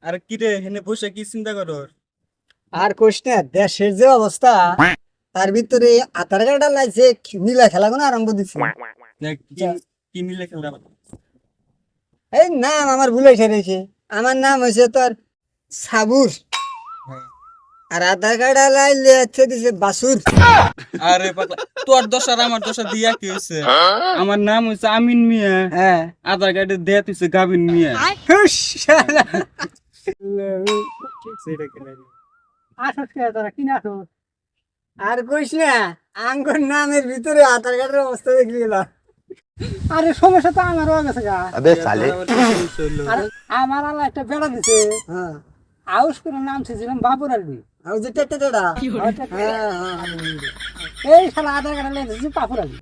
আর কি রে হেনে বসে কি চিন্তা করো? আর কোশ না, দেশের যে অবস্থা তার ভিতরে আধার কার্ড লাইছে নীলা খেলা কোনো আরম্ভ দিচ্ছে। কি মিলে খেলা? এই নাম আমার ভুলে রয়েছে, আমার নাম হয়েছে তোর সাবুর, আর আধার কার্ড লাইলে হচ্ছে দিছে বাসুর। আরে পাগলা, তোর দোষ আর আমার দোষ দিয়া কি হয়েছে? আমার নাম হচ্ছে আমিন মিয়া, হ্যাঁ আধার কার্ডে দেয়া তুইছে গাবিন মিয়া। হুস, শালা। আর কইস না, আঙ্গুর নামের ভিতরে আধার কার্ডের অবস্থা দেখলি গেলাম। আরে সমস্যা তো আমারও গেছে গা। अबे साले আর আমার আল্লাহ একটা বেড়া দিছে, হ্যাঁ আউস করে নাম ছিলাম বাবুর আলবি, আউস যে টেটে টেডা, হ্যাঁ এই শালা আধার কার্ড লেগেছে বাবুর আলবি।